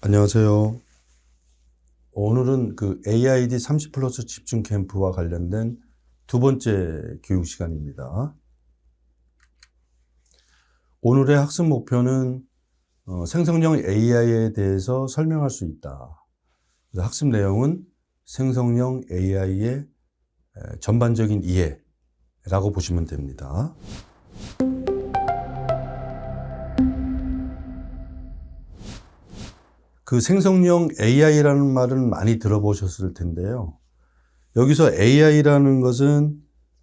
안녕하세요. 오늘은 그 AID 30 플러스 집중 캠프와 관련된 두 번째 교육 시간입니다. 오늘의 학습 목표는 생성형 AI에 대해서 설명할 수 있다. 학습 내용은 생성형 AI의 전반적인 이해라고 보시면 됩니다. 그 생성형 AI라는 말은 많이 들어보셨을 텐데요. 여기서 AI라는 것은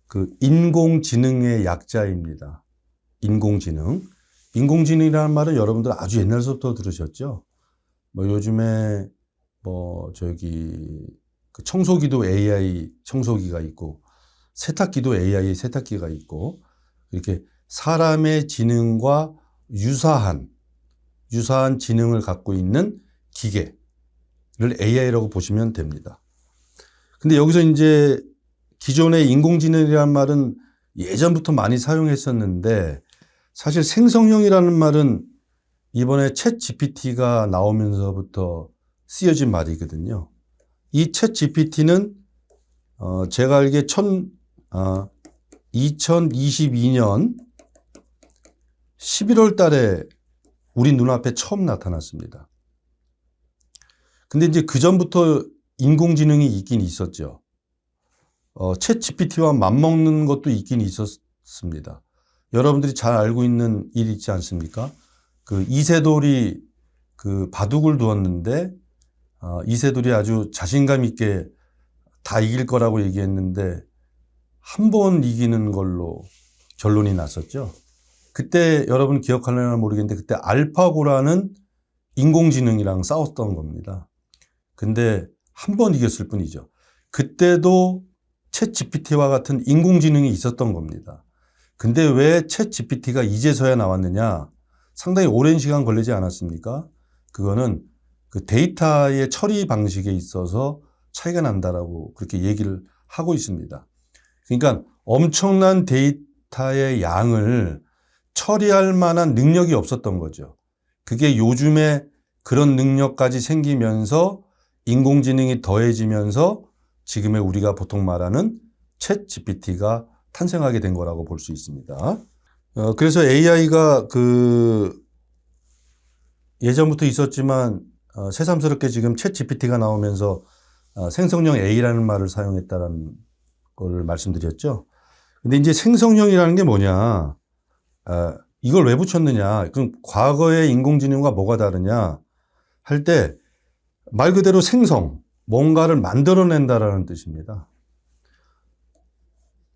그 인공지능의 약자입니다. 인공지능. 인공지능이라는 말은 여러분들 아주 옛날부터 들으셨죠? 요즘에 그 청소기도 AI 청소기가 있고, 세탁기도 AI 세탁기가 있고, 이렇게 사람의 지능과 유사한 지능을 갖고 있는 기계를 AI라고 보시면 됩니다. 근데 여기서 이제 기존의 인공지능이라는 말은 예전부터 많이 사용했었는데, 사실 생성형이라는 말은 이번에 챗 GPT가 나오면서부터 쓰여진 말이거든요. 이 챗 GPT는 제가 알기에 2022년 11월 달에 우리 눈앞에 처음 나타났습니다. 근데 이제 그 전부터 인공지능이 있긴 있었죠. 챗 GPT와 맞먹는 것도 있긴 있었습니다. 여러분들이 잘 알고 있는 일이 있지 않습니까? 그 이세돌이 그 바둑을 두었는데, 이세돌이 아주 자신감 있게 다 이길 거라고 얘기했는데, 한 번 이기는 걸로 결론이 났었죠. 그때 여러분 기억하려나 모르겠는데, 그때 알파고라는 인공지능이랑 싸웠던 겁니다. 근데 한 번 이겼을 뿐이죠. 그때도 챗 GPT와 같은 인공지능이 있었던 겁니다. 근데 왜 챗 GPT가 이제서야 나왔느냐? 상당히 오랜 시간 걸리지 않았습니까? 그거는 그 데이터의 처리 방식에 있어서 차이가 난다라고 그렇게 얘기를 하고 있습니다. 그러니까 엄청난 데이터의 양을 처리할 만한 능력이 없었던 거죠. 그게 요즘에 그런 능력까지 생기면서 인공지능이 더해지면서 지금의 우리가 보통 말하는 챗 GPT가 탄생하게 된 거라고 볼 수 있습니다. 그래서 AI가 예전부터 있었지만 새삼스럽게 지금 챗 GPT가 나오면서 생성형 A라는 말을 사용했다는 걸 말씀드렸죠. 근데 이제 생성형이라는 게 뭐냐? 이걸 왜 붙였느냐? 그럼 과거의 인공지능과 뭐가 다르냐? 할 때 말 그대로 생성, 뭔가를 만들어낸다라는 뜻입니다.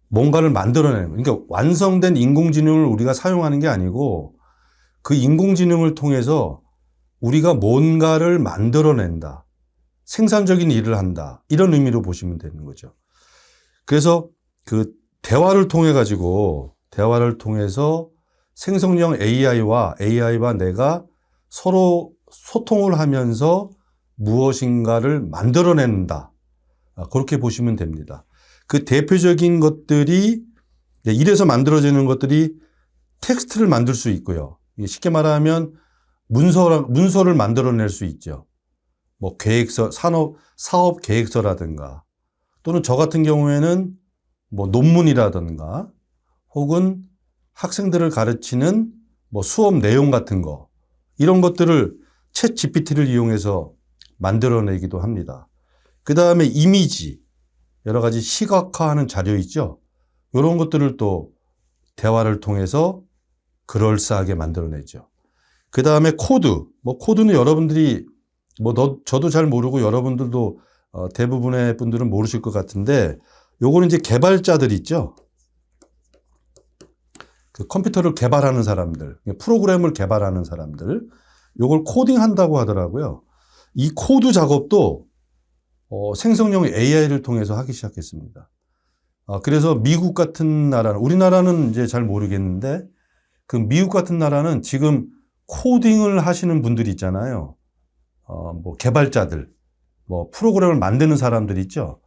뭔가를 만들어내는 거예요. 그러니까 완성된 인공지능을 우리가 사용하는 게 아니고 그 인공지능을 통해서 우리가 뭔가를 만들어낸다. 생산적인 일을 한다. 이런 의미로 보시면 되는 거죠. 그래서 그 대화를 통해서 생성형 AI와 내가 서로 소통을 하면서 무엇인가를 만들어낸다. 그렇게 보시면 됩니다. 그 대표적인 것들이, 이래서 만들어지는 것들이 텍스트를 만들 수 있고요. 쉽게 말하면 문서를 만들어낼 수 있죠. 계획서, 사업 계획서라든가, 또는 저 같은 경우에는 논문이라든가, 혹은 학생들을 가르치는 수업 내용 같은 거, 이런 것들을 챗 GPT를 이용해서 만들어내기도 합니다. 그 다음에 이미지, 여러 가지 시각화하는 자료 있죠. 이런 것들을 또 대화를 통해서 그럴싸하게 만들어내죠. 그 다음에 코드는 여러분들이 저도 잘 모르고 여러분들도 대부분의 분들은 모르실 것 같은데, 요거는 이제 개발자들 있죠. 그 컴퓨터를 개발하는 사람들, 프로그램을 개발하는 사람들, 요걸 코딩한다고 하더라고요. 이 코드 작업도 생성형 AI를 통해서 하기 시작했습니다. 그래서 미국 같은 나라는, 우리나라는 이제 잘 모르겠는데, 그 미국 같은 나라는 지금 코딩을 하시는 분들이 있잖아요. 개발자들, 프로그램을 만드는 사람들 있죠.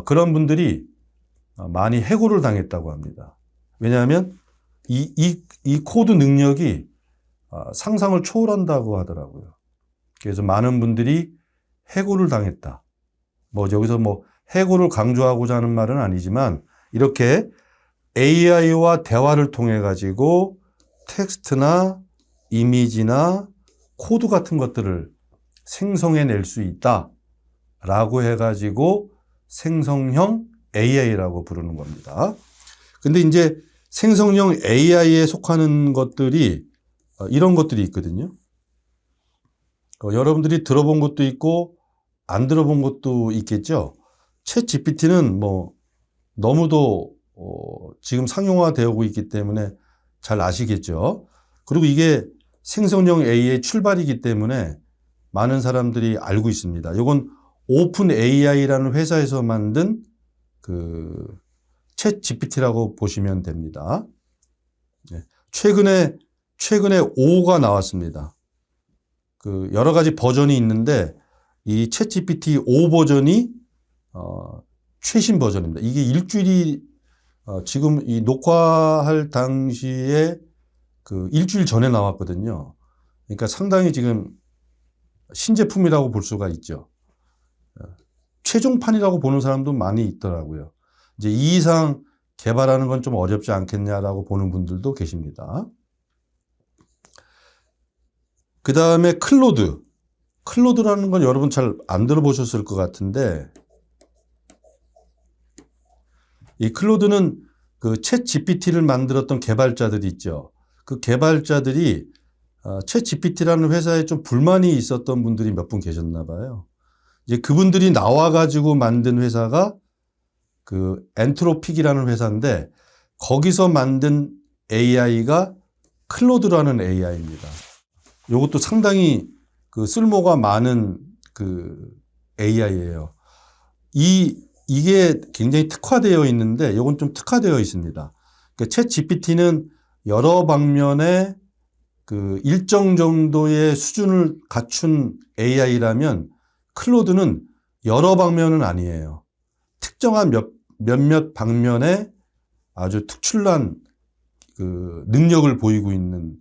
그런 분들이 많이 해고를 당했다고 합니다. 왜냐하면 이 코드 능력이 상상을 초월한다고 하더라고요. 그래서 많은 분들이 해고를 당했다. 뭐 여기서 뭐 해고를 강조하고자 하는 말은 아니지만 이렇게 AI와 대화를 통해 가지고 텍스트나 이미지나 코드 같은 것들을 생성해낼 수 있다라고 해가지고 생성형 AI라고 부르는 겁니다. 근데 이제 생성형 AI에 속하는 것들이 이런 것들이 있거든요. 여러분들이 들어본 것도 있고 안 들어본 것도 있겠죠. 챗 GPT는 뭐 너무도 지금 상용화되고 있기 때문에 잘 아시겠죠. 그리고 이게 생성형 AI의 출발이기 때문에 많은 사람들이 알고 있습니다. 이건 오픈 AI라는 회사에서 만든 그 챗 GPT라고 보시면 됩니다. 최근에 5가 나왔습니다. 그 여러 가지 버전이 있는데 이 챗 GPT 5 버전이 최신 버전입니다. 이게 일주일이 지금 이 녹화할 당시에 그 일주일 전에 나왔거든요. 그러니까 상당히 지금 신제품이라고 볼 수가 있죠. 최종판이라고 보는 사람도 많이 있더라고요. 이제 이 이상 개발하는 건 좀 어렵지 않겠냐라고 보는 분들도 계십니다. 그 다음에 클로드. 클로드라는 건 여러분 잘 안 들어보셨을 것 같은데 이 클로드는 그 챗 GPT를 만들었던 개발자들이 있죠. 그 개발자들이 챗 GPT라는 회사에 좀 불만이 있었던 분들이 몇 분 계셨나 봐요. 이제 그분들이 나와가지고 만든 회사가 그 엔트로픽이라는 회사인데 거기서 만든 AI가 클로드라는 AI입니다. 이것도 상당히 그 쓸모가 많은 그 AI예요. 이게 굉장히 특화되어 있는데 이건 좀 특화되어 있습니다. 그러니까 챗 GPT는 여러 방면에 그 일정 정도의 수준을 갖춘 AI라면 클로드는 여러 방면은 아니에요. 특정한 몇몇 방면에 아주 특출난 그 능력을 보이고 있는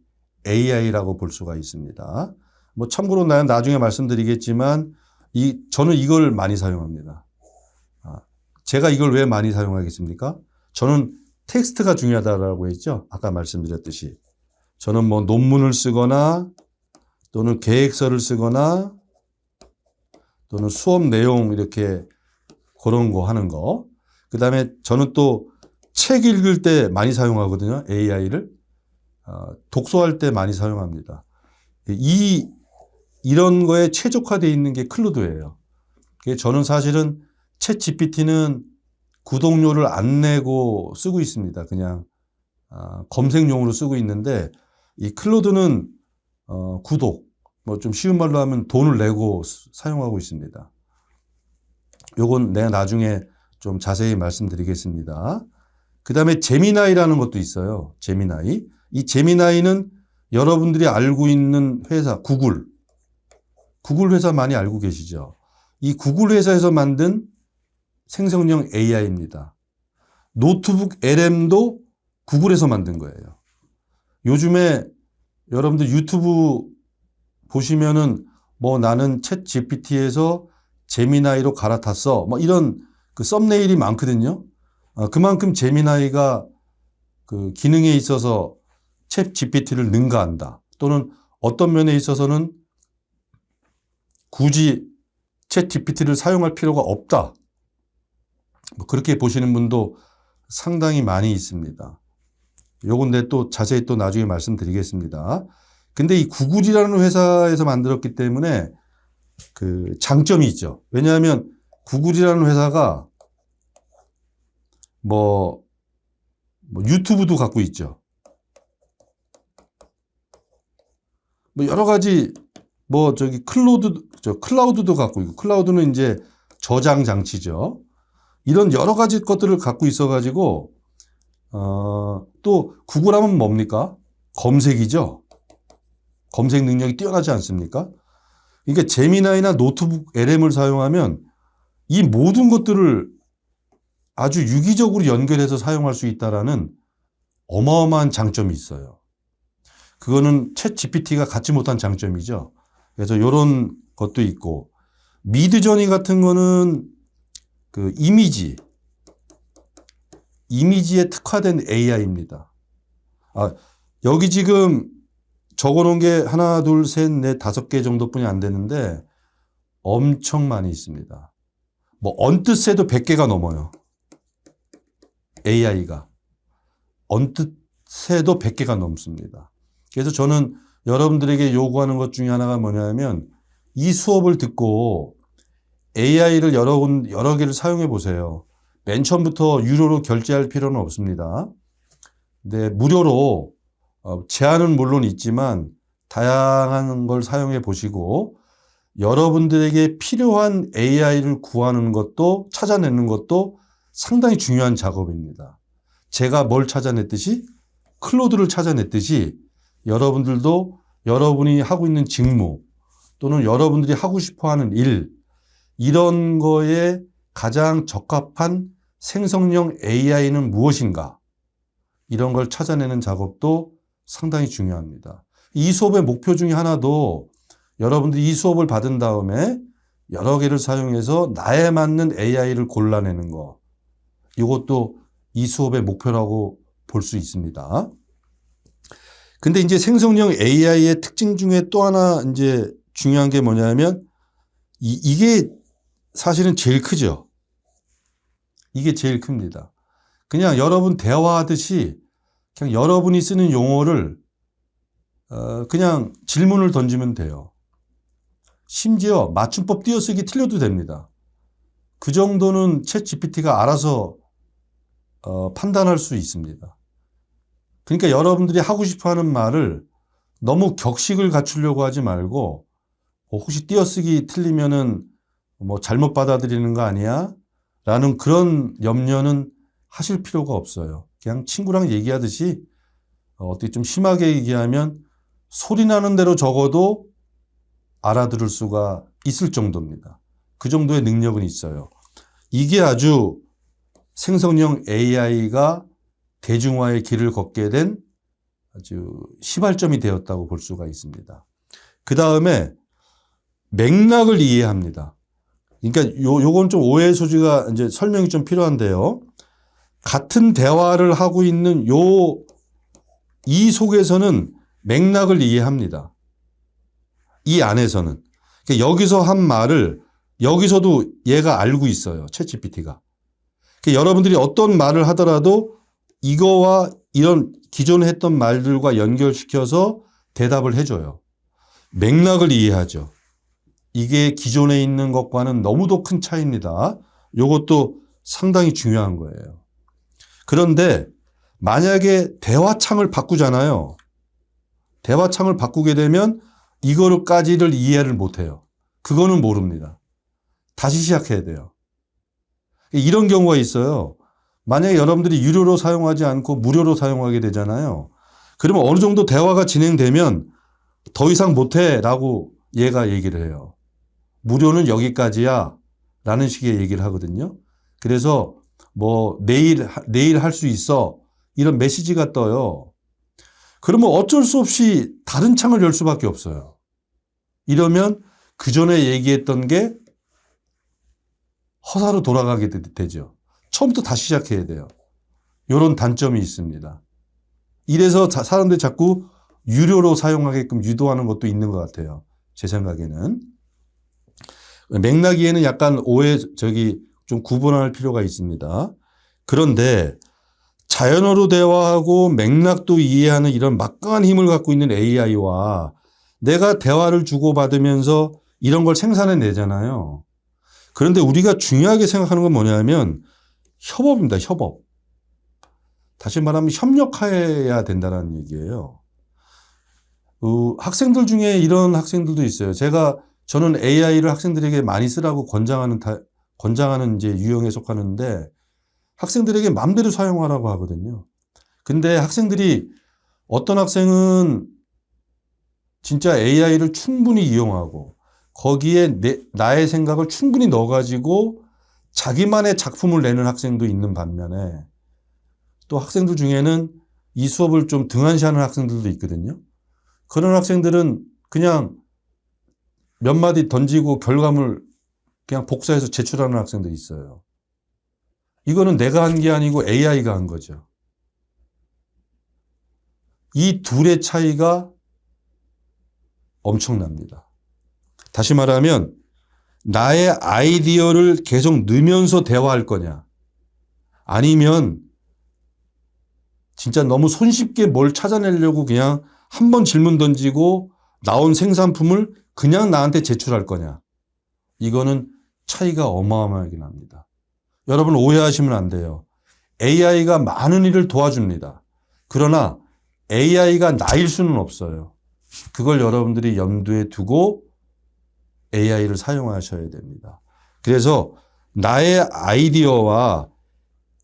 AI라고 볼 수가 있습니다. 뭐 참고로 나는 나중에 말씀드리겠지만 저는 이걸 많이 사용합니다. 제가 이걸 왜 많이 사용하겠습니까? 저는 텍스트가 중요하다라고 했죠. 아까 말씀드렸듯이. 저는 뭐 논문을 쓰거나 또는 계획서를 쓰거나 또는 수업 내용 이렇게 그런 거 하는 거. 그 다음에 저는 또 책 읽을 때 많이 사용하거든요. AI를. 독서할 때 많이 사용합니다. 이런 거에 최적화되어 있는 게 클로드예요. 저는 사실은 챗 GPT는 구독료를 안 내고 쓰고 있습니다. 그냥 검색용으로 쓰고 있는데 이 클로드는 구독, 뭐 좀 쉬운 말로 하면 돈을 내고 사용하고 있습니다. 요건 내가 나중에 좀 자세히 말씀드리겠습니다. 그 다음에 제미나이라는 것도 있어요. 제미나이. 이 제미나이는 여러분들이 알고 있는 회사 구글 회사 많이 알고 계시죠? 이 구글 회사에서 만든 생성형 AI입니다. 노트북 LM도 구글에서 만든 거예요. 요즘에 여러분들 유튜브 보시면은 뭐 나는 챗 GPT에서 제미나이로 갈아탔어. 뭐 이런 그 썸네일이 많거든요. 그만큼 제미나이가 그 기능에 있어서 챗 GPT를 능가한다. 또는 어떤 면에 있어서는 굳이 챗 GPT를 사용할 필요가 없다. 뭐 그렇게 보시는 분도 상당히 많이 있습니다. 요건 내 또 자세히 또 나중에 말씀드리겠습니다. 근데 이 구글이라는 회사에서 만들었기 때문에 그 장점이 있죠. 왜냐하면 구글이라는 회사가 뭐 유튜브도 갖고 있죠. 뭐 여러 가지 뭐 클라우드도 갖고 있고, 클라우드는 이제 저장 장치죠. 이런 여러 가지 것들을 갖고 있어가지고 또 구글 하면 뭡니까? 검색이죠. 검색 능력이 뛰어나지 않습니까? 그러니까 제미나이나 노트북 LM을 사용하면 이 모든 것들을 아주 유기적으로 연결해서 사용할 수 있다라는 어마어마한 장점이 있어요. 그거는 챗 GPT가 갖지 못한 장점이죠. 그래서 이런 것도 있고, 미드저니 같은 거는 그 이미지에 특화된 AI입니다. 여기 지금 적어놓은 게 하나, 둘, 셋, 넷, 5개 정도뿐이 안 되는데 엄청 많이 있습니다. 뭐 언뜻 세도 100개가 넘어요. AI가. 언뜻 세도 100개가 넘습니다. 그래서 저는 여러분들에게 요구하는 것 중에 하나가 뭐냐면 이 수업을 듣고 AI를 여러 개를 사용해 보세요. 맨 처음부터 유료로 결제할 필요는 없습니다. 근데 무료로 제한은 물론 있지만 다양한 걸 사용해 보시고 여러분들에게 필요한 AI를 구하는 것도 찾아내는 것도 상당히 중요한 작업입니다. 제가 뭘 찾아냈듯이 클로드를 찾아냈듯이 여러분들도 여러분이 하고 있는 직무 또는 여러분들이 하고 싶어하는 일 이런 거에 가장 적합한 생성형 AI는 무엇인가 이런 걸 찾아내는 작업도 상당히 중요합니다. 이 수업의 목표 중에 하나도 여러분들이 이 수업을 받은 다음에 여러 개를 사용해서 나에 맞는 AI를 골라내는 거 이것도 이 수업의 목표라고 볼 수 있습니다. 근데 이제 생성형 AI의 특징 중에 또 하나 이제 중요한 게 뭐냐면 이게 사실은 제일 크죠. 이게 제일 큽니다. 그냥 여러분 대화하듯이 그냥 여러분이 쓰는 용어를 그냥 질문을 던지면 돼요. 심지어 맞춤법 띄어쓰기 틀려도 됩니다. 그 정도는 챗 GPT가 알아서 판단할 수 있습니다. 그러니까 여러분들이 하고 싶어하는 말을 너무 격식을 갖추려고 하지 말고 혹시 띄어쓰기 틀리면은 뭐 잘못 받아들이는 거 아니야? 라는 그런 염려는 하실 필요가 없어요. 그냥 친구랑 얘기하듯이 어떻게 좀 심하게 얘기하면 소리 나는 대로 적어도 알아들을 수가 있을 정도입니다. 그 정도의 능력은 있어요. 이게 아주 생성형 AI가 대중화의 길을 걷게 된 아주 시발점이 되었다고 볼 수가 있습니다. 그 다음에 맥락을 이해합니다. 그러니까 요건 좀 오해의 소지가 이제 설명이 좀 필요한데요. 같은 대화를 하고 있는 이 속에서는 맥락을 이해합니다. 이 안에서는. 그러니까 여기서 한 말을 여기서도 얘가 알고 있어요. 챗GPT가. 그러니까 여러분들이 어떤 말을 하더라도 이거와 이런 기존에 했던 말들과 연결시켜서 대답을 해줘요. 맥락을 이해하죠. 이게 기존에 있는 것과는 너무도 큰 차이입니다. 이것도 상당히 중요한 거예요. 그런데 만약에 대화창을 바꾸잖아요. 대화창을 바꾸게 되면 이거까지를 이해를 못해요. 그거는 모릅니다. 다시 시작해야 돼요. 이런 경우가 있어요. 만약에 여러분들이 유료로 사용하지 않고 무료로 사용하게 되잖아요. 그러면 어느 정도 대화가 진행되면 더 이상 못해 라고 얘가 얘기를 해요. 무료는 여기까지야 라는 식의 얘기를 하거든요. 그래서 뭐 내일 할 수 있어 이런 메시지가 떠요. 그러면 어쩔 수 없이 다른 창을 열 수밖에 없어요. 이러면 그 전에 얘기했던 게 허사로 돌아가게 되죠. 처음부터 다시 시작해야 돼요. 이런 단점이 있습니다. 이래서 사람들이 자꾸 유료로 사용하게끔 유도하는 것도 있는 것 같아요. 제 생각에는. 맥락이에는 약간 좀 구분할 필요가 있습니다. 그런데 자연어로 대화하고 맥락도 이해하는 이런 막강한 힘을 갖고 있는 AI와 내가 대화를 주고받으면서 이런 걸 생산해내잖아요. 그런데 우리가 중요하게 생각하는 건 뭐냐면 협업입니다. 협업. 다시 말하면 협력해야 된다는 얘기예요. 학생들 중에 이런 학생들도 있어요. 저는 AI를 학생들에게 많이 쓰라고 권장하는 이제 유형에 속하는데 학생들에게 마음대로 사용하라고 하거든요. 근데 학생들이 어떤 학생은 진짜 AI를 충분히 이용하고 거기에 나의 생각을 충분히 넣어가지고 자기만의 작품을 내는 학생도 있는 반면에 또 학생들 중에는 이 수업을 좀 등한시하는 학생들도 있거든요. 그런 학생들은 그냥 몇 마디 던지고 결과물 그냥 복사해서 제출하는 학생도 있어요. 이거는 내가 한 게 아니고 AI가 한 거죠. 이 둘의 차이가 엄청납니다. 다시 말하면 나의 아이디어를 계속 넣으면서 대화할 거냐, 아니면 진짜 너무 손쉽게 뭘 찾아내려고 그냥 한 번 질문 던지고 나온 생산품을 그냥 나한테 제출할 거냐. 이거는 차이가 어마어마하게 납니다. 여러분 오해하시면 안 돼요. AI가 많은 일을 도와줍니다. 그러나 AI가 나일 수는 없어요. 그걸 여러분들이 염두에 두고 AI를 사용하셔야 됩니다. 그래서 나의 아이디어와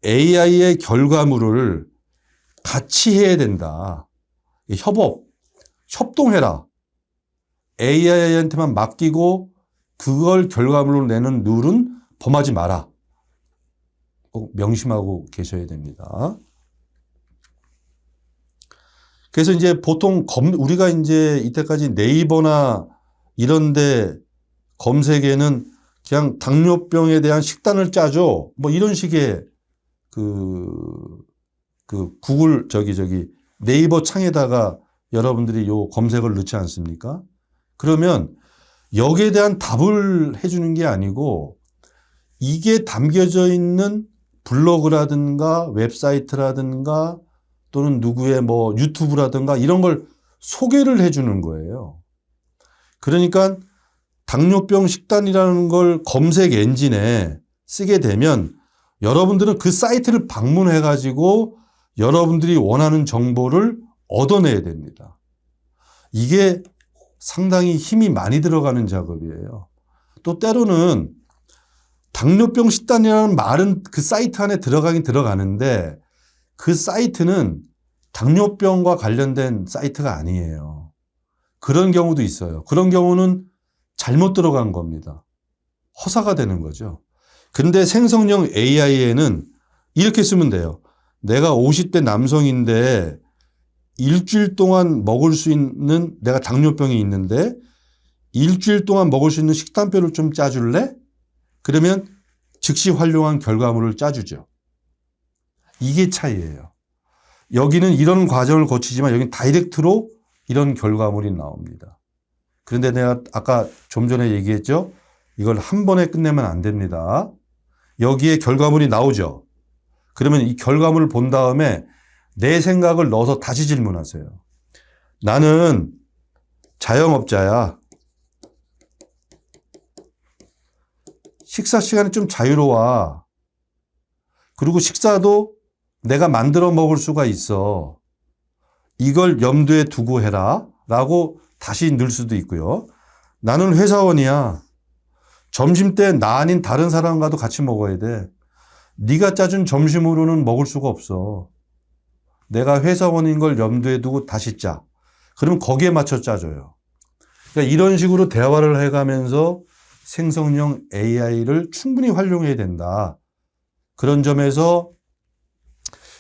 AI의 결과물을 같이 해야 된다. 협동해라. AI한테만 맡기고 그걸 결과물로 내는 룰은 범하지 마라. 꼭 명심하고 계셔야 됩니다. 그래서 이제 보통 우리가 이제 이때까지 네이버나 이런데 검색에는 그냥 당뇨병에 대한 식단을 짜줘. 뭐 이런 식의 구글 네이버 창에다가 여러분들이 요 검색을 넣지 않습니까? 그러면 여기에 대한 답을 해주는 게 아니고 이게 담겨져 있는 블로그라든가 웹사이트라든가 또는 누구의 뭐 유튜브라든가 이런 걸 소개를 해주는 거예요. 그러니까 당뇨병 식단이라는 걸 검색 엔진에 쓰게 되면 여러분들은 그 사이트를 방문해 가지고 여러분들이 원하는 정보를 얻어내야 됩니다. 이게 상당히 힘이 많이 들어가는 작업이에요. 또 때로는 당뇨병 식단이라는 말은 그 사이트 안에 들어가긴 들어가는데 그 사이트는 당뇨병과 관련된 사이트가 아니에요. 그런 경우도 있어요. 그런 경우는 잘못 들어간 겁니다. 허사가 되는 거죠. 근데 생성형 AI에는 이렇게 쓰면 돼요. 내가 50대 남성인데 일주일 동안 먹을 수 있는, 내가 당뇨병이 있는데 일주일 동안 먹을 수 있는 식단표를 좀 짜줄래? 그러면 즉시 활용한 결과물을 짜주죠. 이게 차이예요. 여기는 이런 과정을 거치지만 여기는 다이렉트로 이런 결과물이 나옵니다. 그런데 내가 아까 좀 전에 얘기했죠. 이걸 한 번에 끝내면 안 됩니다. 여기에 결과물이 나오죠. 그러면 이 결과물을 본 다음에 내 생각을 넣어서 다시 질문하세요. 나는 자영업자야. 식사 시간이 좀 자유로워. 그리고 식사도 내가 만들어 먹을 수가 있어. 이걸 염두에 두고 해라. 라고 다시 넣을 수도 있고요. 나는 회사원이야. 점심 때 나 아닌 다른 사람과도 같이 먹어야 돼. 네가 짜준 점심으로는 먹을 수가 없어. 내가 회사원인 걸 염두에 두고 다시 짜. 그러면 거기에 맞춰 짜줘요. 그러니까 이런 식으로 대화를 해가면서 생성형 AI를 충분히 활용해야 된다. 그런 점에서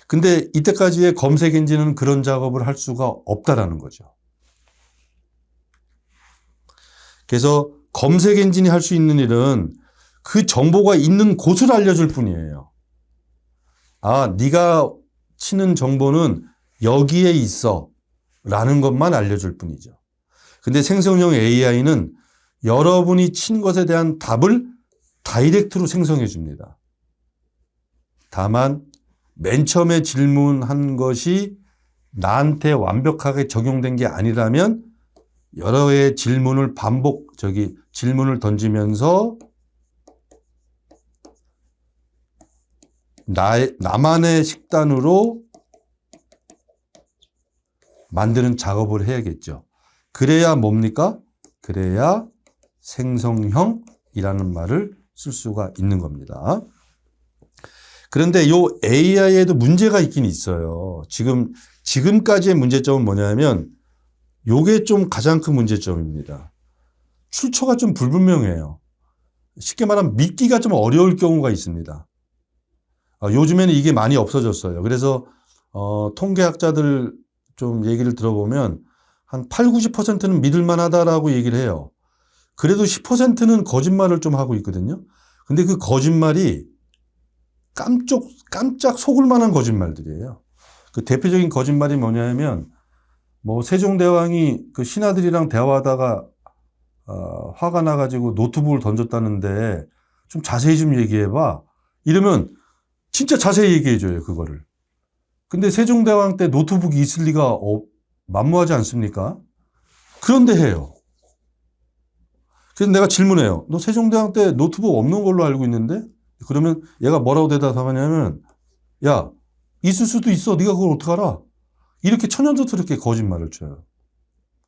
근데 이때까지의 검색 엔진은 그런 작업을 할 수가 없다라는 거죠. 그래서 검색 엔진이 할 수 있는 일은 그 정보가 있는 곳을 알려줄 뿐이에요. 아, 네가 치는 정보는 여기에 있어 라는 것만 알려줄 뿐이죠. 근데 생성형 AI는 여러분이 친 것에 대한 답을 다이렉트로 생성해 줍니다. 다만 맨 처음에 질문한 것이 나한테 완벽하게 적용된 게 아니라면 여러 개의 질문을 질문을 던지면서 나만의 식단으로 만드는 작업을 해야겠죠. 그래야 뭡니까? 그래야 생성형이라는 말을 쓸 수가 있는 겁니다. 그런데 이 AI에도 문제가 있긴 있어요. 지금까지의 문제점은 뭐냐면 요게 좀 가장 큰 문제점입니다. 출처가 좀 불분명해요. 쉽게 말하면 믿기가 좀 어려울 경우가 있습니다. 요즘에는 이게 많이 없어졌어요. 그래서 통계학자들 좀 얘기를 들어보면 한 8, 90%는 믿을 만하다라고 얘기를 해요. 그래도 10%는 거짓말을 좀 하고 있거든요. 근데 그 거짓말이 깜짝 속을 만한 거짓말들이에요. 그 대표적인 거짓말이 뭐냐면, 뭐 세종대왕이 그 신하들이랑 대화하다가 화가 나가지고 노트북을 던졌다는데 좀 자세히 좀 얘기해봐. 이러면 진짜 자세히 얘기해줘요, 그거를. 근데 세종대왕 때 노트북이 있을 리가 만무하지 않습니까? 그런데 해요. 그래서 내가 질문해요. 너 세종대왕 때 노트북 없는 걸로 알고 있는데? 그러면 얘가 뭐라고 대답하냐면, 야, 있을 수도 있어. 네가 그걸 어떻게 알아? 이렇게 천연덕스럽게 거짓말을 쳐요.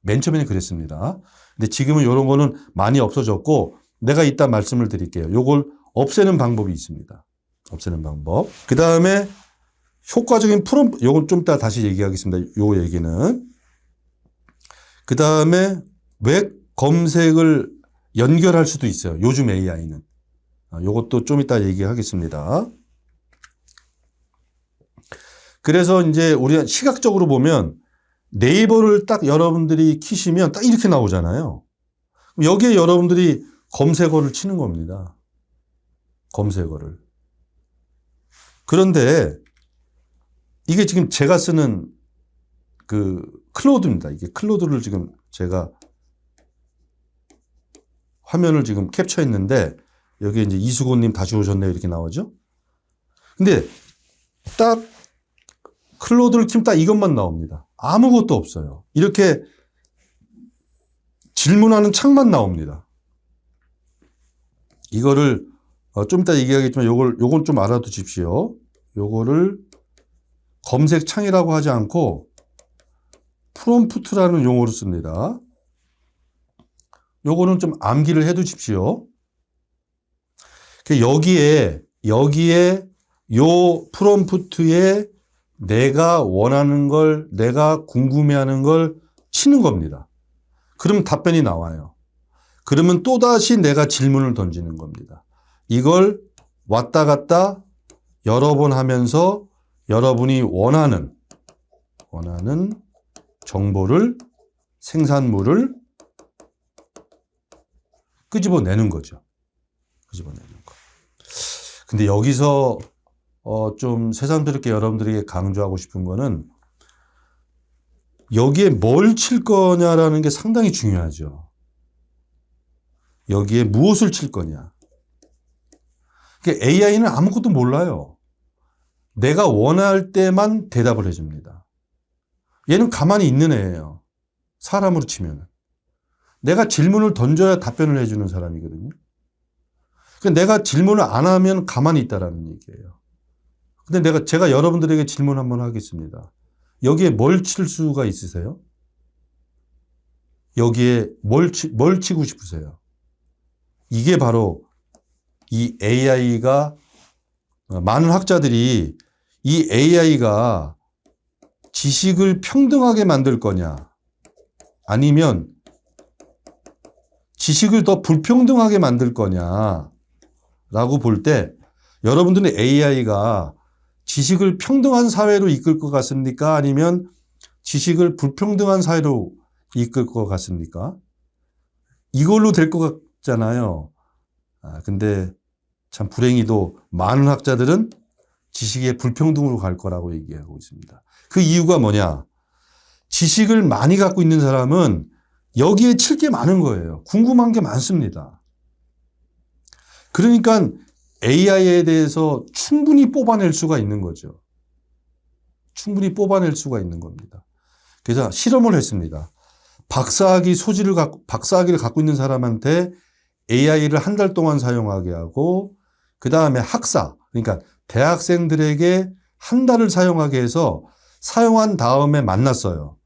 맨 처음에는 그랬습니다. 근데 지금은 이런 거는 많이 없어졌고, 내가 이따 말씀을 드릴게요. 요걸 없애는 방법이 있습니다. 없애는 방법. 그 다음에 효과적인 프롬프트, 요건 좀 이따 다시 얘기하겠습니다. 요 얘기는. 그 다음에 왜 검색을 연결할 수도 있어요. 요즘 AI는. 요것도 좀 이따 얘기하겠습니다. 그래서 이제 우리가 시각적으로 보면 네이버를 딱 여러분들이 키시면 딱 이렇게 나오잖아요. 여기에 여러분들이 검색어를 치는 겁니다. 검색어를. 그런데 이게 지금 제가 쓰는 그 클로드입니다. 이게 클로드를 지금 제가 화면을 지금 캡처했는데 여기에 이제 이수고님 다시 오셨네요. 이렇게 나오죠. 근데 딱 클로드를 키면 딱 이것만 나옵니다. 아무것도 없어요. 이렇게 질문하는 창만 나옵니다. 이거를 좀 이따 얘기하겠지만 요건 좀 알아두십시오. 요거를 검색창이라고 하지 않고 프롬프트라는 용어로 씁니다. 요거는 좀 암기를 해 두십시오. 여기에 요 프롬프트에 내가 원하는 걸, 내가 궁금해하는 걸 치는 겁니다. 그럼 답변이 나와요. 그러면 또다시 내가 질문을 던지는 겁니다. 이걸 왔다 갔다 여러 번 하면서 여러분이 원하는 정보를, 생산물을 끄집어내는 거죠. 끄집어내는 거. 근데 여기서 좀 새삼스럽게 여러분들에게 강조하고 싶은 거는 여기에 뭘 칠 거냐라는 게 상당히 중요하죠. 여기에 무엇을 칠 거냐. 그러니까 AI는 아무것도 몰라요. 내가 원할 때만 대답을 해줍니다. 얘는 가만히 있는 애예요. 사람으로 치면. 내가 질문을 던져야 답변을 해주는 사람이거든요. 그러니까 내가 질문을 안 하면 가만히 있다라는 얘기예요. 근데 제가 여러분들에게 질문 한번 하겠습니다. 여기에 뭘 칠 수가 있으세요? 여기에 뭘 치고 싶으세요? 이게 바로 이 AI가, 많은 학자들이 이 AI가 지식을 평등하게 만들 거냐, 아니면 지식을 더 불평등하게 만들 거냐라고 볼 때 여러분들은 AI가 지식을 평등한 사회로 이끌 것 같습니까? 아니면 지식을 불평등한 사회로 이끌 것 같습니까? 이걸로 될 것 같잖아요. 근데 참 불행히도 많은 학자들은 지식의 불평등으로 갈 거라고 얘기하고 있습니다. 그 이유가 뭐냐? 지식을 많이 갖고 있는 사람은 여기에 칠 게 많은 거예요. 궁금한 게 많습니다. 그러니까 AI에 대해서 충분히 뽑아낼 수가 있는 거죠. 충분히 뽑아낼 수가 있는 겁니다. 그래서 실험을 했습니다. 박사학위를 갖고 있는 사람한테 AI를 한 달 동안 사용하게 하고, 그 다음에 학사, 그러니까 대학생들에게 한 달을 사용하게 해서 사용한 다음에 만났어요.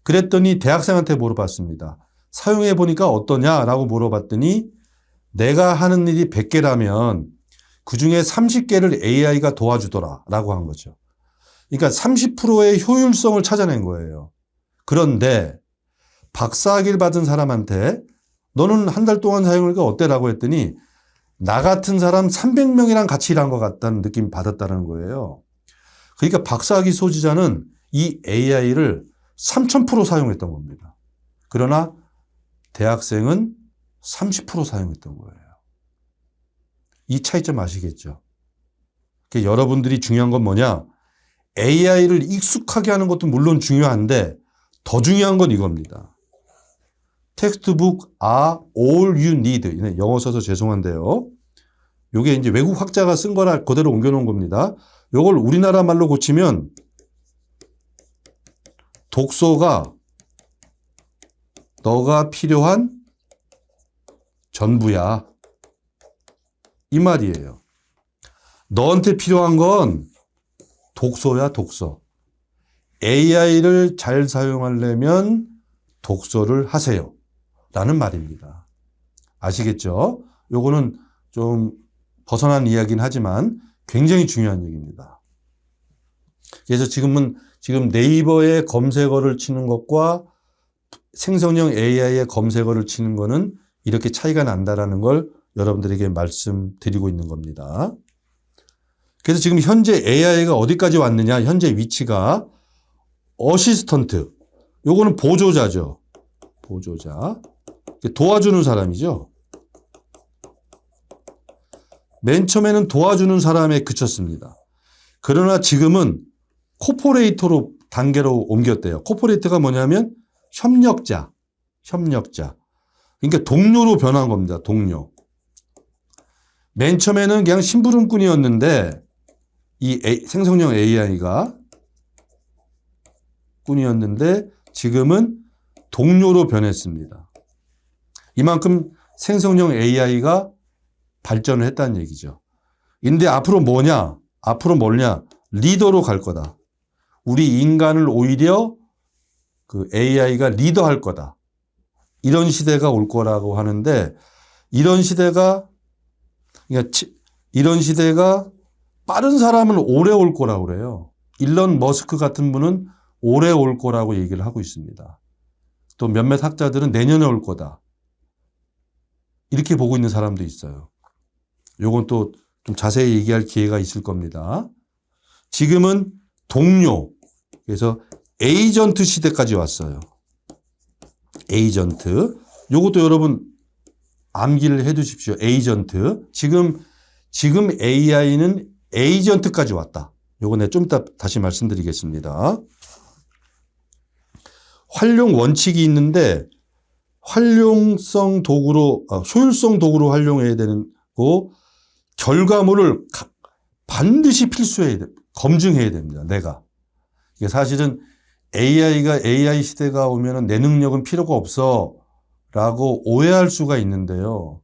그랬더니 대학생한테 물어봤습니다. 사용해 보니까 어떠냐라고 물어봤더니 내가 하는 일이 100개라면 그중에 30개를 AI가 도와주더라라고 한 거죠. 그러니까 30%의 효율성을 찾아낸 거예요. 그런데 박사학위를 받은 사람한테 너는 한 달 동안 사용하니까 어때라고 했더니 나 같은 사람 300명이랑 같이 일한 것 같다는 느낌 받았다는 거예요. 그러니까 박사학위 소지자는 이 AI를 3000% 사용했던 겁니다. 그러나 대학생은 30% 사용했던 거예요. 이 차이점 아시겠죠? 그러니까 여러분들이 중요한 건 뭐냐? AI를 익숙하게 하는 것도 물론 중요한데 더 중요한 건 이겁니다. 텍스트북 are all you need. 영어 써서 죄송한데요. 이게 이제 외국 학자가 쓴 거라 그대로 옮겨놓은 겁니다. 이걸 우리나라 말로 고치면 독서가 너가 필요한 전부야. 이 말이에요. 너한테 필요한 건 독서야, 독서. AI를 잘 사용하려면 독서를 하세요. 라는 말입니다. 아시겠죠? 요거는 좀 벗어난 이야기긴 하지만 굉장히 중요한 얘기입니다. 그래서 지금 네이버에 검색어를 치는 것과 생성형 AI의 검색어를 치는 거는 이렇게 차이가 난다라는 걸 여러분들에게 말씀드리고 있는 겁니다. 그래서 지금 현재 AI가 어디까지 왔느냐? 현재 위치가 어시스턴트. 요거는 보조자죠. 보조자. 도와주는 사람이죠. 맨 처음에는 도와주는 사람에 그쳤습니다. 그러나 지금은 코퍼레이터로 단계로 옮겼대요. 코퍼레이터가 뭐냐면 협력자. 그러니까 동료로 변한 겁니다. 동료. 맨 처음에는 그냥 심부름꾼이었는데 이 생성형 AI가 꾼이었는데 지금은 동료로 변했습니다. 이만큼 생성형 AI가 발전을 했다는 얘기죠. 근데 앞으로 뭐냐? 앞으로 뭐냐? 리더로 갈 거다. 우리 인간을 오히려 그 AI가 리더할 거다. 이런 시대가 올 거라고 하는데 이런 시대가 빠른 사람은 오래 올 거라고 그래요. 일론 머스크 같은 분은 오래 올 거라고 얘기를 하고 있습니다. 또 몇몇 학자들은 내년에 올 거다. 이렇게 보고 있는 사람도 있어요. 요건 또 좀 자세히 얘기할 기회가 있을 겁니다. 지금은 동료, 그래서 에이전트 시대까지 왔어요. 에이전트. 요것도 여러분 암기를 해 두십시오. 에이전트. 지금 AI는 에이전트까지 왔다. 요거 내가 좀 이따 다시 말씀드리겠습니다. 활용 원칙이 있는데 효율성 도구로 활용해야 되는 거 결과물을 반드시 필수해야 돼. 검증해야 됩니다. 내가. 이게 사실은 AI 시대가 오면은 내 능력은 필요가 없어 라고 오해할 수가 있는데요.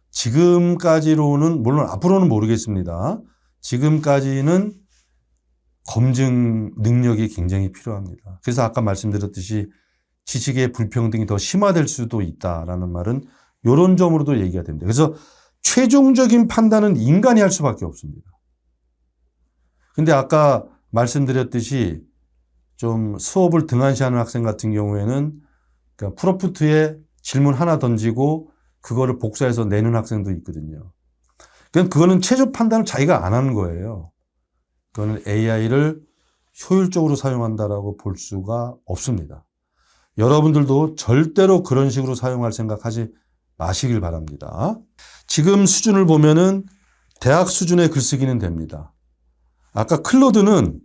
지금까지로는, 물론 앞으로는 모르겠습니다. 지금까지는 검증 능력이 굉장히 필요합니다. 그래서 아까 말씀드렸듯이 지식의 불평등이 더 심화될 수도 있다라는 말은 이런 점으로도 얘기가 됩니다. 그래서 최종적인 판단은 인간이 할 수밖에 없습니다. 근데 아까 말씀드렸듯이 좀 수업을 등한시하는 학생 같은 경우에는 그러니까 프롬프트에 질문 하나 던지고 그거를 복사해서 내는 학생도 있거든요. 그거는 최종 판단을 자기가 안 하는 거예요. 그거는 AI를 효율적으로 사용한다라고 볼 수가 없습니다. 여러분들도 절대로 그런 식으로 사용할 생각하지 마시길 바랍니다. 지금 수준을 보면은 대학 수준의 글쓰기는 됩니다. 아까 클로드는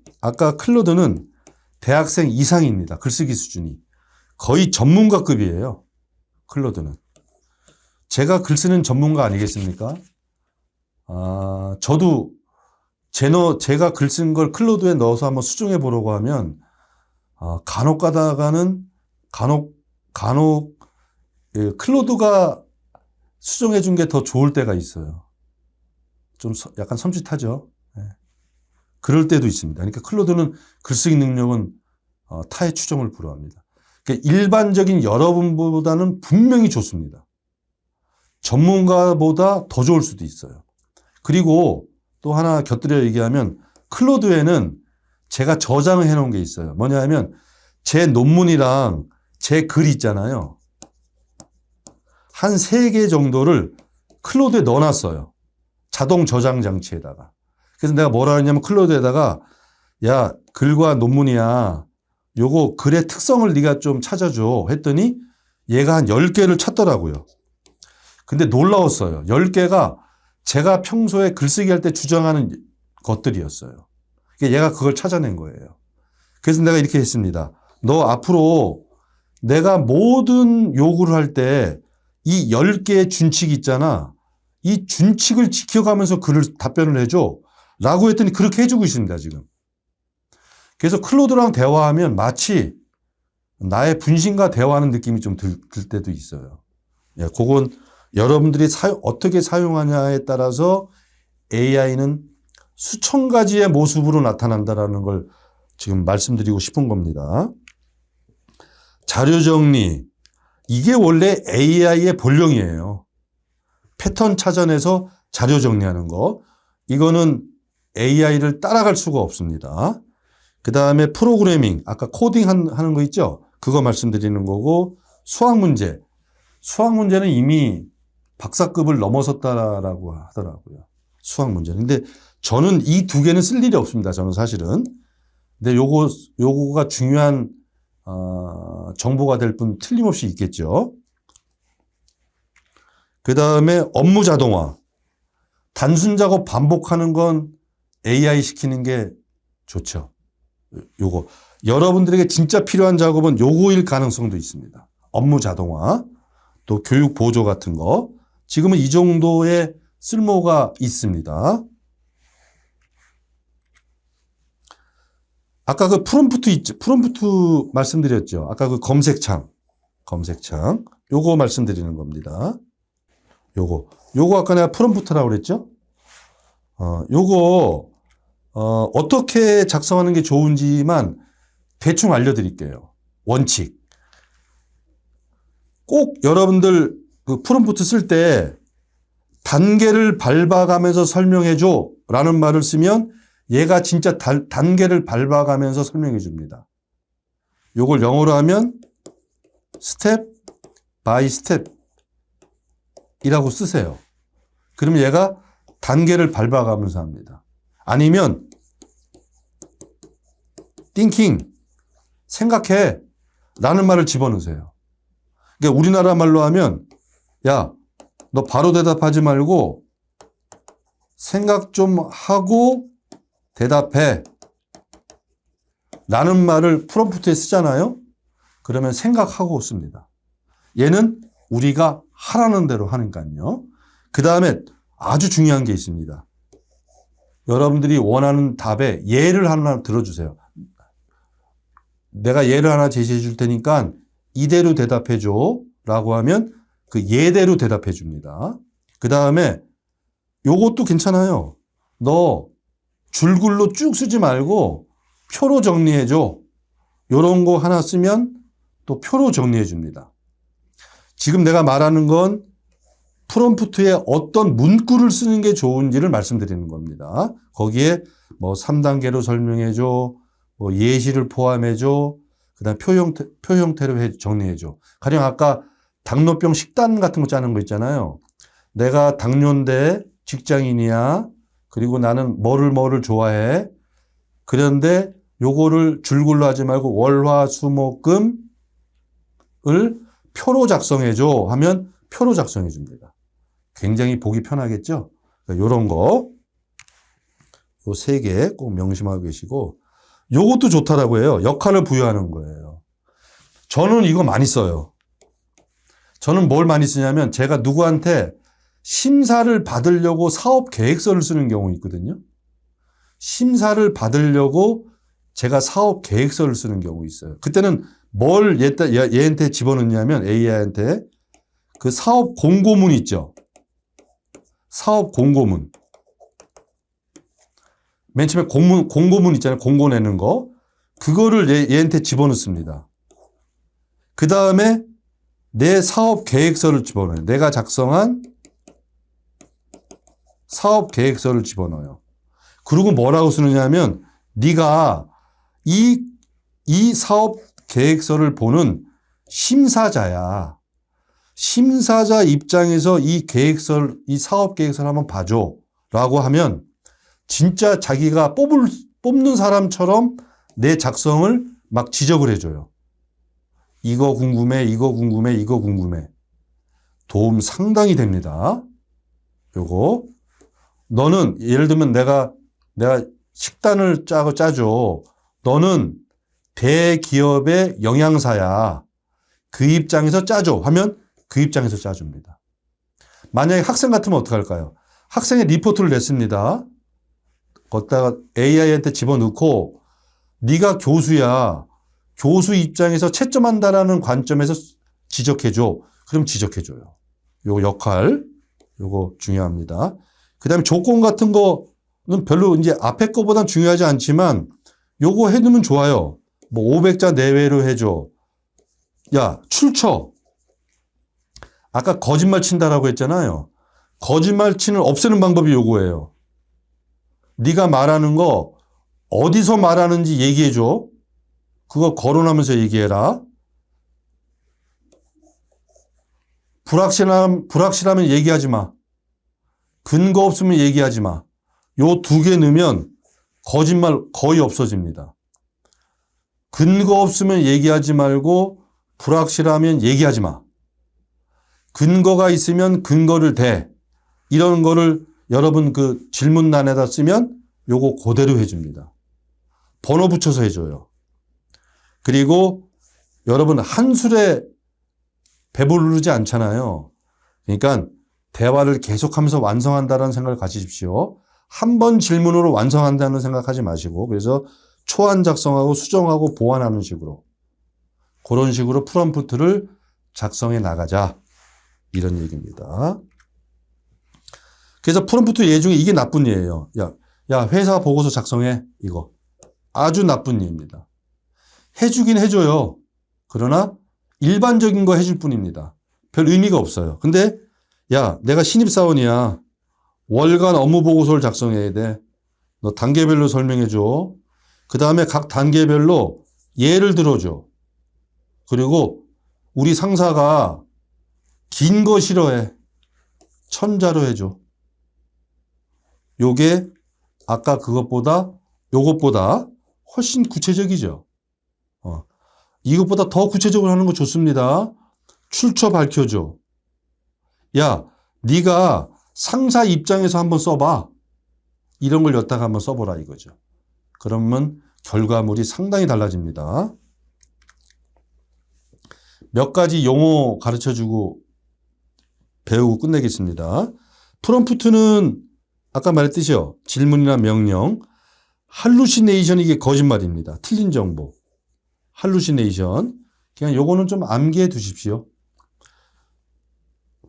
대학생 이상입니다. 글쓰기 수준이. 거의 전문가급이에요. 클로드는. 제가 글 쓰는 전문가 아니겠습니까? 저도 제가 글 쓴 걸 클로드에 넣어서 한번 수정해 보려고 하면 간혹 가다가는 클로드가 수정해 준 게 더 좋을 때가 있어요. 좀 약간 섬찟하죠. 네. 그럴 때도 있습니다. 그러니까 클로드는 글쓰기 능력은 타의 추정을 불허합니다. 그러니까 일반적인 여러분보다는 분명히 좋습니다. 전문가보다 더 좋을 수도 있어요. 그리고 또 하나 곁들여 얘기하면 클로드에는 제가 저장을 해놓은 게 있어요. 뭐냐면 제 논문이랑 제 글 있잖아요. 한 3개 정도를 클로드에 넣어놨어요. 자동 저장 장치에다가. 그래서 내가 뭐라 했냐면 클로드에다가 야, 글과 논문이야. 요거 글의 특성을 네가 좀 찾아줘 했더니 얘가 한 10개를 찾더라고요. 근데 놀라웠어요. 10개가 제가 평소에 글쓰기 할 때 주장하는 것들이었어요. 그러니까 얘가 그걸 찾아낸 거예요. 그래서 내가 이렇게 했습니다. 너 앞으로 내가 모든 요구를 할 때 이 10개의 준칙이 있잖아. 이 준칙을 지켜가면서 답변을 해줘. 라고 했더니 그렇게 해주고 있습니다, 지금. 그래서 클로드랑 대화하면 마치 나의 분신과 대화하는 느낌이 좀 들 때도 있어요. 예, 그건 여러분들이 어떻게 사용하냐에 따라서 AI는 수천 가지의 모습으로 나타난다는 걸 지금 말씀드리고 싶은 겁니다. 자료 정리. 이게 원래 AI의 본령이에요. 패턴 찾아내서 자료 정리하는 거. 이거는 AI를 따라갈 수가 없습니다. 그 다음에 프로그래밍. 아까 코딩 하는 거 있죠? 그거 말씀드리는 거고, 수학 문제. 수학 문제는 이미 박사급을 넘어섰다라고 하더라고요. 수학 문제는. 근데 저는 이 두 개는 쓸 일이 없습니다. 저는 사실은. 근데 요거가 중요한 정보가 될 뿐 틀림없이 있겠죠. 그 다음에 업무 자동화. 단순 작업 반복하는 건 AI 시키는 게 좋죠. 요거. 여러분들에게 진짜 필요한 작업은 요거일 가능성도 있습니다. 업무 자동화, 또 교육 보조 같은 거. 지금은 이 정도의 쓸모가 있습니다. 아까 그 프롬프트 있죠. 프롬프트 말씀드렸죠. 아까 그 검색창. 요거 말씀드리는 겁니다. 요거 아까 내가 프롬프트라고 그랬죠? 요거, 어떻게 작성하는 게 좋은지만 대충 알려드릴게요. 원칙. 꼭 여러분들 그 프롬프트 쓸 때 단계를 밟아가면서 설명해줘 라는 말을 쓰면 얘가 진짜 단계를 밟아가면서 설명해 줍니다. 요걸 영어로 하면 스텝 바이 스텝 이라고 쓰세요. 그러면 얘가 단계를 밟아가면서 합니다. 아니면 thinking, 생각해 라는 말을 집어넣으세요. 그러니까 우리나라 말로 하면 야, 너 바로 대답하지 말고 생각 좀 하고 대답해 라는 말을 프롬프트에 쓰잖아요. 그러면 생각하고 씁니다. 얘는 우리가 하라는 대로 하니까요. 그 다음에 아주 중요한 게 있습니다. 여러분들이 원하는 답에 예를 하나 들어주세요. 내가 예를 하나 제시해 줄 테니까 이대로 대답해 줘 라고 하면 그 예대로 대답해 줍니다. 그 다음에 요것도 괜찮아요. 너 줄글로 쭉 쓰지 말고 표로 정리해 줘. 요런 거 하나 쓰면 또 표로 정리해 줍니다. 지금 내가 말하는 건 프롬프트에 어떤 문구를 쓰는 게 좋은지를 말씀드리는 겁니다. 거기에 뭐 3단계로 설명해 줘, 뭐 예시를 포함해 줘, 그다음 표 형태로 정리해 줘. 가령 아까 당뇨병 식단 같은 거 짜는 거 있잖아요. 내가 당뇨인데 직장인이야. 그리고 나는 뭐를 좋아해. 그런데 요거를 줄글로 하지 말고 월화수목금을 표로 작성해 줘 하면 표로 작성해 줍니다. 굉장히 보기 편하겠죠? 그러니까 요런 거. 요 3개 꼭 명심하고 계시고 요것도 좋다라고 해요. 역할을 부여하는 거예요. 저는 이거 많이 써요. 저는 뭘 많이 쓰냐면 제가 누구한테 심사를 받으려고 사업 계획서를 쓰는 경우 있거든요. 심사를 받으려고 제가 사업 계획서를 쓰는 경우 있어요. 그때는 뭘 얘한테 집어넣냐면 AI한테 그 사업 공고문 있죠. 사업 공고문. 맨 처음에 공고문 있잖아요. 공고 내는 거. 그거를 얘한테 집어넣습니다. 그 다음에 내 사업 계획서를 집어넣어요. 내가 작성한 사업 계획서를 집어넣어요. 그리고 뭐라고 쓰느냐면 네가 이 사업 계획서를 보는 심사자야. 심사자 입장에서 이 사업 계획서를 한번 봐줘. 라고 하면 진짜 자기가 뽑는 사람처럼 내 작성을 막 지적을 해줘요. 이거 궁금해, 이거 궁금해, 이거 궁금해. 도움 상당히 됩니다. 요거. 너는 예를 들면 내가 식단을 짜줘. 너는 대기업의 영양사야. 그 입장에서 짜줘 하면 그 입장에서 짜줍니다. 만약에 학생 같으면 어떡할까요? 학생이 리포트를 냈습니다. 거기다가 AI한테 집어넣고 네가 교수야. 교수 입장에서 채점한다라는 관점에서 지적해줘. 그럼 지적해줘요. 요거 역할, 요거 중요합니다. 그 다음에 조건 같은 거는 별로 이제 앞에 거보단 중요하지 않지만 요거 해두면 좋아요. 뭐 500자 내외로 해줘. 야, 출처. 아까 거짓말 친다라고 했잖아요. 거짓말 치는 없애는 방법이 요거예요. 네가 말하는 거 어디서 말하는지 얘기해줘. 그거 거론하면서 얘기해라. 불확실하면 얘기하지 마. 근거 없으면 얘기하지 마. 요 두 개 넣으면 거짓말 거의 없어집니다. 근거 없으면 얘기하지 말고 불확실하면 얘기하지 마. 근거가 있으면 근거를 대. 이런 거를 여러분 그 질문란에다 쓰면 요거 그대로 해줍니다. 번호 붙여서 해줘요. 그리고 여러분 한술에 배부르지 않잖아요. 그러니까 대화를 계속하면서 완성한다는 생각을 가지십시오. 한 번 질문으로 완성한다는 생각하지 마시고 그래서 초안 작성하고 수정하고 보완하는 식으로 그런 식으로 프롬프트를 작성해 나가자 이런 얘기입니다. 그래서 프롬프트 예 중에 이게 나쁜 예예요. 야 회사 보고서 작성해 이거 아주 나쁜 예입니다. 해주긴 해줘요. 그러나 일반적인 거 해줄 뿐입니다. 별 의미가 없어요. 근데 야 내가 신입사원이야. 월간 업무 보고서를 작성해야 돼. 너 단계별로 설명해 줘. 그 다음에 각 단계별로 예를 들어줘. 그리고 우리 상사가 긴 거 싫어해. 천자로 해줘. 요게 아까 요것보다 훨씬 구체적이죠. 이것보다 더 구체적으로 하는 거 좋습니다. 출처 밝혀줘. 야, 네가 상사 입장에서 한번 써봐. 이런 걸 엿다가 한번 써보라 이거죠. 그러면 결과물이 상당히 달라집니다. 몇 가지 용어 가르쳐주고 배우고 끝내겠습니다. 프롬프트는 아까 말했듯이요. 질문이나 명령. 할루시네이션 이게 거짓말입니다. 틀린 정보. 할루시네이션. 그냥 요거는 좀 암기해 두십시오.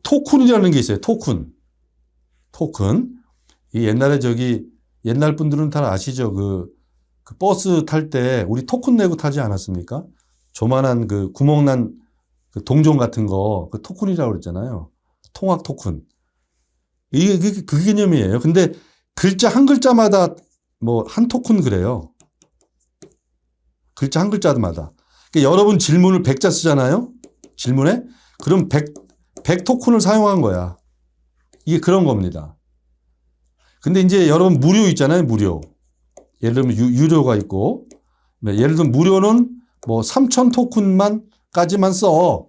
토큰이라는 게 있어요. 토큰. 이 옛날에 옛날 분들은 다 아시죠? 그 버스 탈 때 우리 토큰 내고 타지 않았습니까? 조만한 그 구멍난 그 동전 같은 거, 그 토큰이라고 그랬잖아요. 통학 토큰. 이게 그 개념이에요. 근데 글자 한 글자마다 뭐 한 토큰 그래요. 글자 한 글자마다. 그러니까 여러분 질문을 100자 쓰잖아요. 질문에. 그럼 100 토큰을 사용한 거야. 이게 그런 겁니다. 근데 이제 여러분 무료 있잖아요. 무료. 예를 들면 유료가 있고. 예를 들면 무료는 뭐 3,000 토큰까지만 써.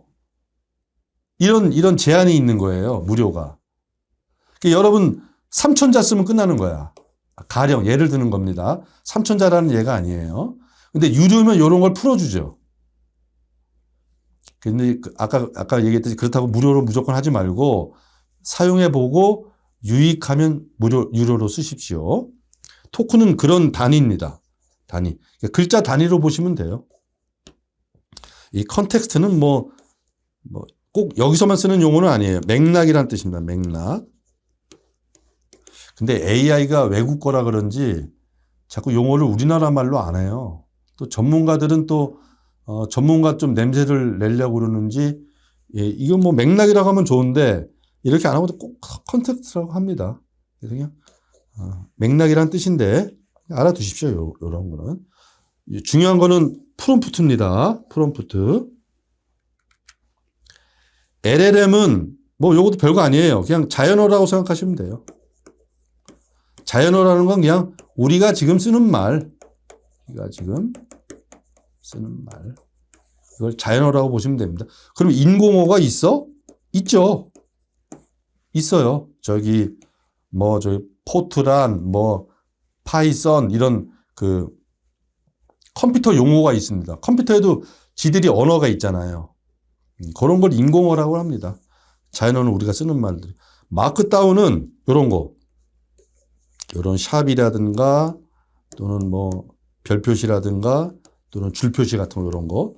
이런 제한이 있는 거예요. 무료가. 그러니까 여러분 3,000자 쓰면 끝나는 거야. 가령 예를 드는 겁니다. 3,000자라는 예가 아니에요. 근데 유료면 이런 걸 풀어주죠. 근데 아까 얘기했듯이 그렇다고 무료로 무조건 하지 말고 사용해보고 유익하면 유료로 쓰십시오. 토큰은 그런 단위입니다. 단위. 그러니까 글자 단위로 보시면 돼요. 이 컨텍스트는 꼭 여기서만 쓰는 용어는 아니에요. 맥락이란 뜻입니다. 맥락. 근데 AI가 외국 거라 그런지 자꾸 용어를 우리나라 말로 안 해요. 또 전문가들은 전문가 좀 냄새를 내려고 그러는지, 이건 뭐 맥락이라고 하면 좋은데, 이렇게 안 하고 꼭 컨텍스트라고 합니다. 그래서 그냥, 맥락이란 뜻인데, 알아두십시오. 요런 거는. 중요한 거는 프롬프트입니다. 프롬프트. LLM은 요것도 별거 아니에요. 그냥 자연어라고 생각하시면 돼요. 자연어라는 건 그냥 우리가 지금 쓰는 말, 이걸 자연어라고 보시면 됩니다. 그럼 인공어가 있어? 있죠. 있어요. 저기 포트란, 파이썬 이런 그 컴퓨터 용어가 있습니다. 컴퓨터에도 지들이 언어가 있잖아요. 그런 걸 인공어라고 합니다. 자연어는 우리가 쓰는 말들. 마크다운은 이런 거, 이런 샵이라든가 또는 별표시라든가 또는 줄표시 같은 거,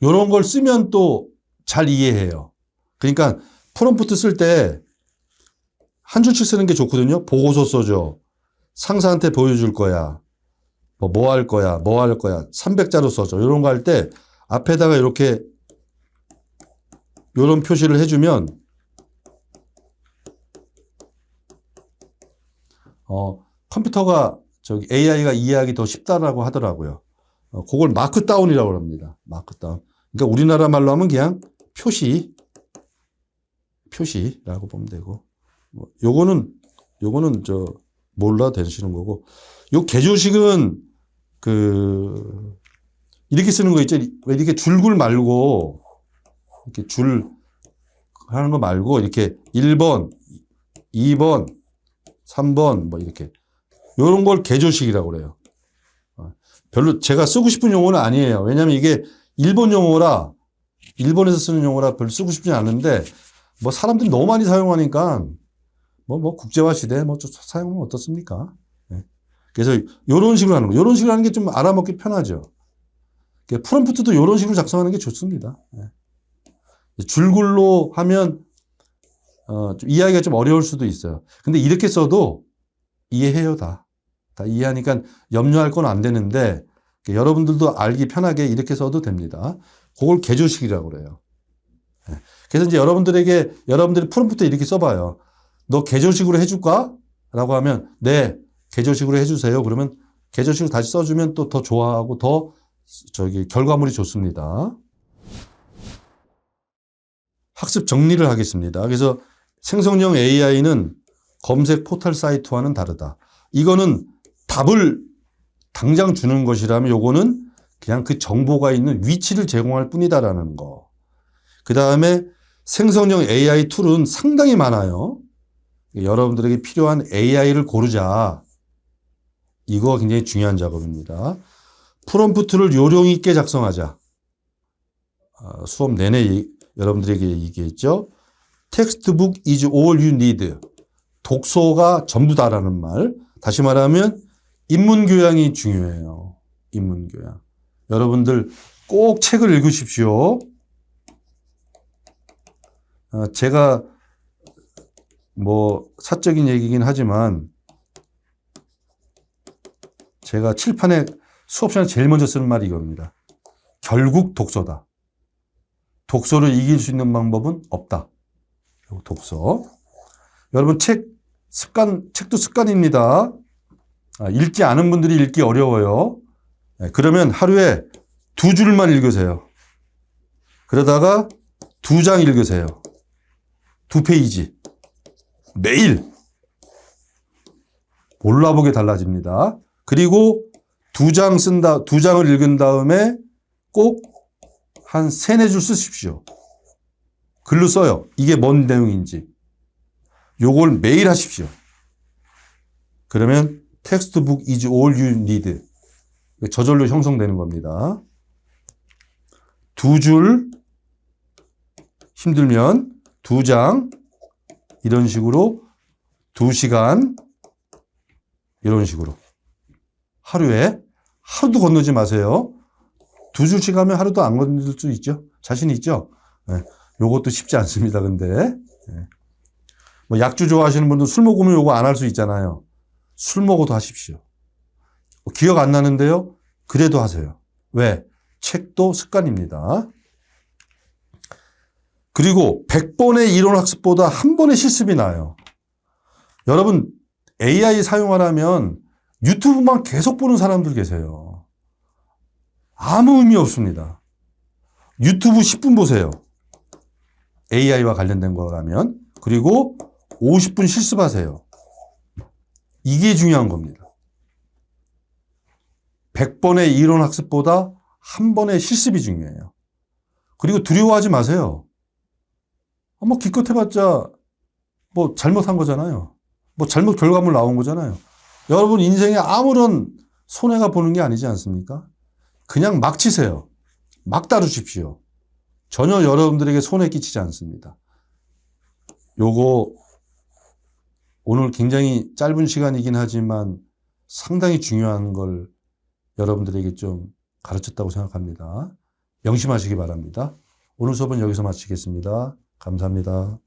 이런 걸 쓰면 또 잘 이해해요. 그러니까 프롬프트 쓸 때 한 줄씩 쓰는 게 좋거든요. 보고서 써줘. 상사한테 보여줄 거야. 뭐 할 거야. 300자로 써줘. 이런 거 할 때 앞에다가 이렇게 이런 표시를 해주면 컴퓨터가 AI가 이해하기 더 쉽다라고 하더라고요. 그걸 마크다운이라고 합니다. 마크다운. 그러니까 우리나라 말로 하면 그냥 표시라고 보면 되고. 요거는 몰라 되시는 거고. 요 개조식은 이렇게 쓰는 거 있죠. 왜 이렇게 줄글 말고 이렇게 줄 하는 거 말고 이렇게 1번, 2번, 3번 이렇게 요런 걸 개조식이라고 그래요. 별로 제가 쓰고 싶은 용어는 아니에요. 왜냐면 이게 일본 용어라, 일본에서 쓰는 용어라 별로 쓰고 싶지 않은데 사람들이 너무 많이 사용하니까 국제화 시대에 사용하면 어떻습니까? 네. 그래서 요런 식으로 하는 거. 요런 식으로 하는 게 좀 알아먹기 편하죠. 프롬프트도 요런 식으로 작성하는 게 좋습니다. 네. 줄글로 하면 좀 이해하기가 좀 어려울 수도 있어요. 근데 이렇게 써도 이해해요, 다 이해하니까 염려할 건 안 되는데 여러분들도 알기 편하게 이렇게 써도 됩니다. 그걸 개조식이라고 그래요. 네. 그래서 이제 여러분들이 프롬프트 이렇게 써봐요. 너 개조식으로 해줄까? 라고 하면 네, 개조식으로 해주세요. 그러면 개조식으로 다시 써주면 또 더 좋아하고 더 결과물이 좋습니다. 학습 정리를 하겠습니다. 그래서 생성형 AI는 검색 포털 사이트와는 다르다. 이거는 답을 당장 주는 것이라면 요거는 그냥 그 정보가 있는 위치를 제공할 뿐이다라는 거. 그 다음에 생성형 AI 툴은 상당히 많아요. 여러분들에게 필요한 AI를 고르자. 이거 굉장히 중요한 작업입니다. 프롬프트를 요령 있게 작성하자. 수업 내내 여러분들에게 얘기했죠. Textbook is all you need. 독서가 전부다라는 말. 다시 말하면 인문교양이 중요해요. 인문교양. 여러분들 꼭 책을 읽으십시오. 제가 사적인 얘기긴 하지만 제가 칠판에 수업 시간에 제일 먼저 쓰는 말이 이겁니다. 결국 독서다. 독서를 이길 수 있는 방법은 없다. 독서. 여러분 책도 습관입니다. 읽지 않은 분들이 읽기 어려워요. 그러면 하루에 2줄만 읽으세요. 그러다가 2장 읽으세요. 2페이지. 매일. 몰라보게 달라집니다. 그리고 2장을 읽은 다음에 꼭 한 3-4줄 쓰십시오. 글로 써요. 이게 뭔 내용인지. 요걸 매일 하십시오. 그러면 textbook is all you need. 저절로 형성되는 겁니다. 2줄 힘들면 2장 이런 식으로 2시간 이런 식으로 하루도 건너지 마세요. 2줄씩 하면 하루도 안 건널 수 있죠. 자신 있죠? 네. 요것도 쉽지 않습니다. 근데 네. 약주 좋아하시는 분들 술 먹으면 요거 안 할 수 있잖아요. 술 먹어도 하십시오. 기억 안 나는데요? 그래도 하세요. 왜? 책도 습관입니다. 그리고 100번의 이론 학습보다 한 번의 실습이 나아요. 여러분 AI 사용하려면 유튜브만 계속 보는 사람들 계세요. 아무 의미 없습니다. 유튜브 10분 보세요. AI와 관련된 거라면. 그리고 50분 실습하세요. 이게 중요한 겁니다. 100번의 이론 학습보다 한 번의 실습이 중요해요. 그리고 두려워하지 마세요. 기껏 해봤자 뭐 잘못한 거잖아요. 뭐 잘못 결과물 나온 거잖아요. 여러분 인생에 아무런 손해가 보는 게 아니지 않습니까? 그냥 막 치세요. 막 다루십시오. 전혀 여러분들에게 손해 끼치지 않습니다. 요거 오늘 굉장히 짧은 시간이긴 하지만 상당히 중요한 걸 여러분들에게 좀 가르쳤다고 생각합니다. 명심하시기 바랍니다. 오늘 수업은 여기서 마치겠습니다. 감사합니다.